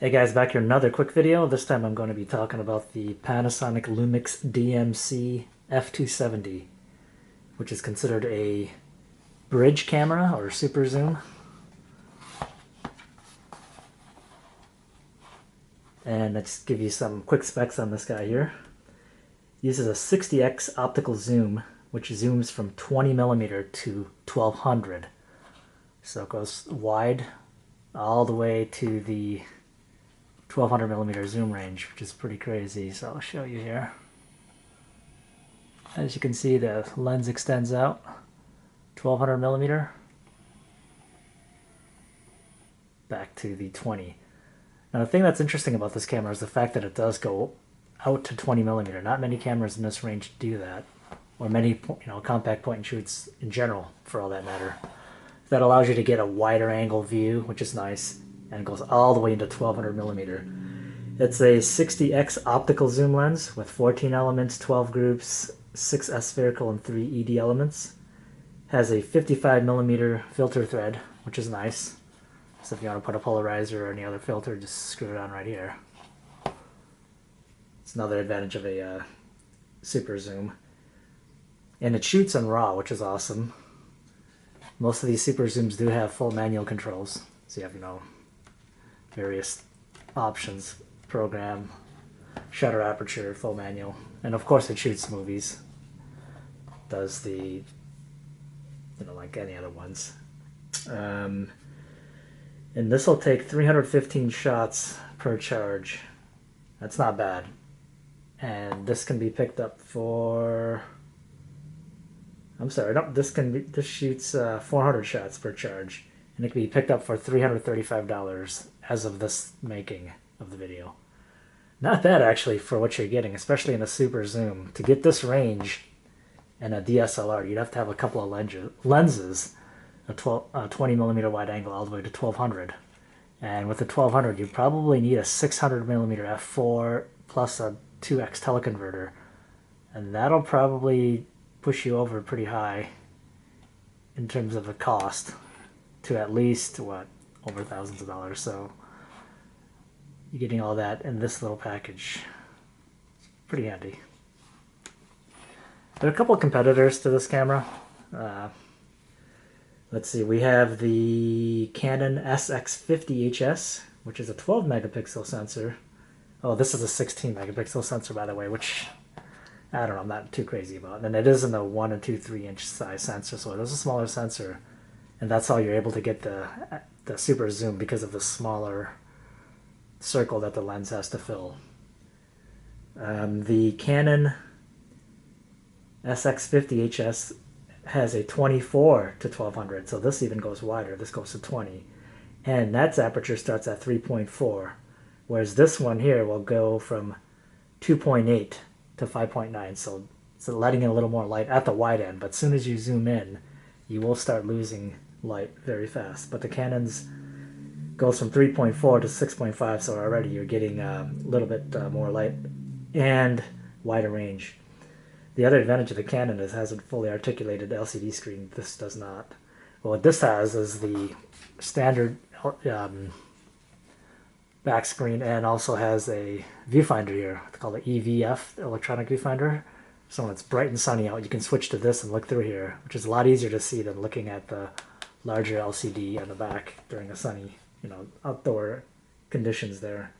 Hey guys, back here another quick video. This time I'm going to be talking about the Panasonic Lumix DMC F270, which is considered a bridge camera or super zoom. And let's give you some quick specs on this guy here. It uses a 60x optical zoom, which zooms from 20mm to 1200. So it goes wide all the way to the 1200mm zoom range, which is pretty crazy. So I'll show you here. As you can see, the lens extends out 1200mm back to the 20. Now the thing that's interesting about this camera is the fact that it does go out to 20mm. Not many cameras in this range do that, or many compact point and shoots in general, for all that matter. That allows you to get a wider angle view, which is nice, and it goes all the way into 1200mm. It's a 60x optical zoom lens with 14 elements, 12 groups, 6 spherical and 3 ED elements. Has a 55mm filter thread, which is nice. So if you want to put a polarizer or any other filter, just screw it on right here. It's another advantage of a super zoom. And it shoots in RAW, which is awesome. Most of these super zooms do have full manual controls. So you have, various options. Program, shutter, aperture, full manual. And of course it shoots movies. Does the, like any other ones. And this will take 315 shots per charge. That's not bad. And this can be picked up for... this shoots 400 shots per charge. And it can be picked up for $335 as of this making of the video. Not bad, actually, for what you're getting, especially in a super zoom. To get this range in a DSLR, you'd have to have a couple of lenses, a 20mm wide angle all the way to 1200. And with the 1200, you probably need a 600mm f4 plus a 2x teleconverter. And that'll probably push you over pretty high in terms of the cost to at least, over thousands of dollars. So you're getting all that in this little package. It's pretty handy. There are a couple of competitors to this camera. Let's see, we have the Canon SX50HS, which is a 12 megapixel sensor. Oh, this is a 16 megapixel sensor, by the way, which I don't know, I'm not too crazy about. And it isn't a 1 and 2, 3-inch size sensor, so it is a smaller sensor. And that's how you're able to get the super zoom, because of the smaller circle that the lens has to fill. The Canon SX50HS has a 24 to 1200, so this even goes wider. This goes to 20, and that's aperture starts at 3.4, whereas this one here will go from 2.8 to 5.9, so it's letting in a little more light at the wide end, but as soon as you zoom in, you will start losing light very fast. But the Canon's goes from 3.4 to 6.5, so already you're getting a little bit more light and wider range. The other advantage of the Canon is it has a fully articulated LCD screen. This does not. Well, what this has is the standard back screen, and also has a viewfinder here. It's called the EVF, electronic viewfinder. So when it's bright and sunny out, you can switch to this and look through here, which is a lot easier to see than looking at the larger LCD on the back during a sunny, outdoor conditions there.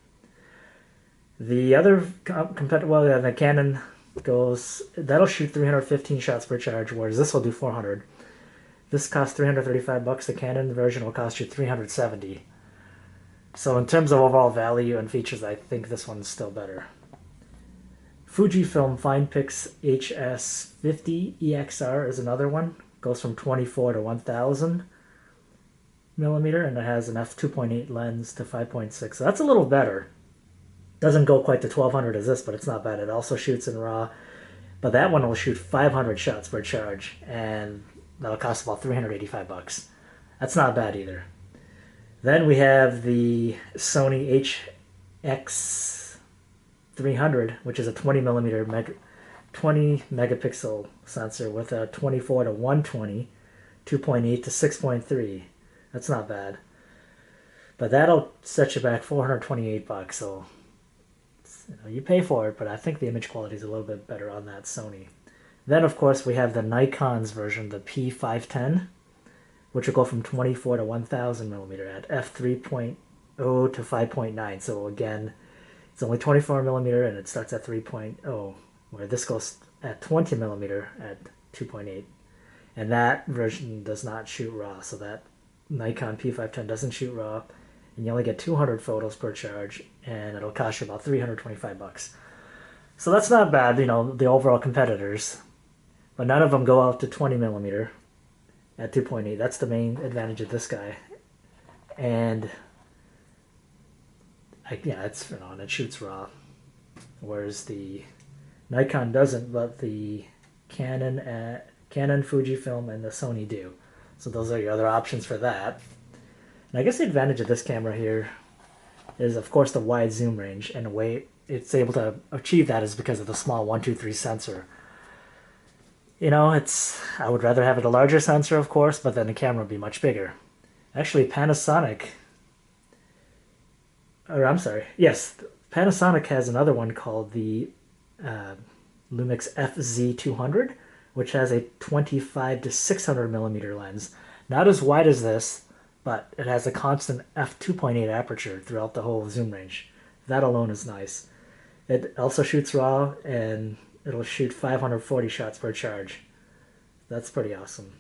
The other the Canon that'll shoot 315 shots per charge, whereas this will do 400. This costs $335. The Canon version will cost you $370. So in terms of overall value and features, I think this one's still better. Fujifilm FinePix HS50 EXR is another one. Goes from 24 to 1000 millimeter, and it has an f2.8 lens to 5.6. So that's a little better. Doesn't go quite to 1200 as this, but it's not bad. It also shoots in RAW, but that one will shoot 500 shots per charge, and that'll cost about $385. That's not bad either. Then we have the Sony HX300, which is a 20 megapixel sensor with a 24 to 120, 2.8 to 6.3. That's not bad. But that'll set you back $428. So you pay for it, but I think the image quality is a little bit better on that Sony. Then of course we have the Nikon's version, the P510, which will go from 24 to 1000 millimeter at f3.0 to 5.9. So again, it's only 24 millimeter and it starts at 3.0, where this goes at 20 millimeter at 2.8. And that version does not shoot RAW, so that Nikon P510 doesn't shoot RAW, and you only get 200 photos per charge, and it'll cost you about $325. So that's not bad, the overall competitors, but none of them go out to 20 millimeter at 2.8. That's the main advantage of this guy. And it's it shoots RAW, whereas the Nikon doesn't, but the Canon, Fujifilm, and the Sony do. So those are your other options for that. And I guess the advantage of this camera here is, of course, the wide zoom range, and the way it's able to achieve that is because of the small 123 sensor. I would rather have it a larger sensor, of course, but then the camera would be much bigger. Actually, Panasonic has another one called the Lumix FZ200, which has a 25 to 600 millimeter lens. Not as wide as this, but it has a constant f2.8 aperture throughout the whole zoom range. That alone is nice. It also shoots RAW, and it'll shoot 540 shots per charge. That's pretty awesome.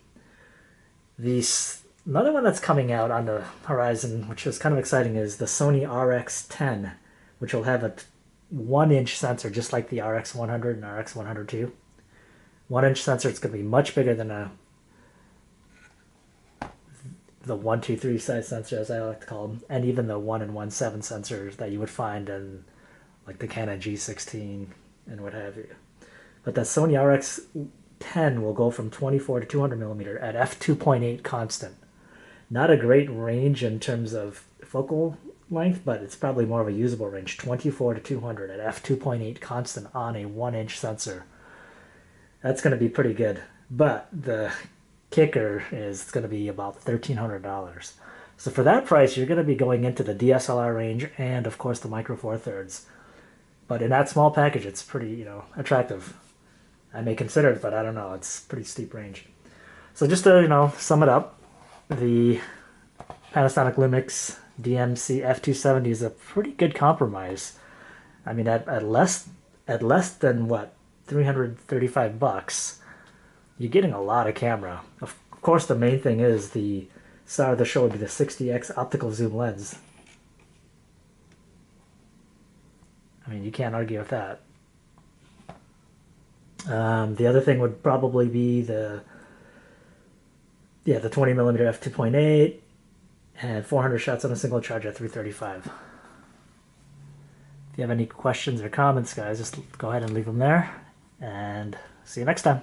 Another one that's coming out on the horizon, which is kind of exciting, is the Sony RX10, which will have a 1-inch sensor, just like the RX100 and RX100 II. 1-inch sensor. It's going to be much bigger than the 123 size sensor, as I like to call them, and even the 1 and 1/7 sensors that you would find in like the Canon G16 and what have you. But the Sony RX10 will go from 24 to 200 millimeter at f2.8 constant. Not a great range in terms of focal length, but it's probably more of a usable range. 24 to 200 at f2.8 constant on a 1-inch sensor. That's going to be pretty good. But the kicker is it's going to be about $1,300. So for that price, you're going to be going into the DSLR range and, of course, the Micro Four Thirds. But in that small package, it's pretty, attractive. I may consider it, but I don't know. It's a pretty steep range. So just to, sum it up, the Panasonic Lumix DMC F270 is a pretty good compromise. I mean, at less than what, $335, you're getting a lot of camera. Of course, the main thing is the star of the show would be the 60x optical zoom lens. I mean, you can't argue with that. The other thing would probably be the 20 millimeter f2.8 and 400 shots on a single charge at 335. If you have any questions or comments, guys, just go ahead and leave them there, and see you next time.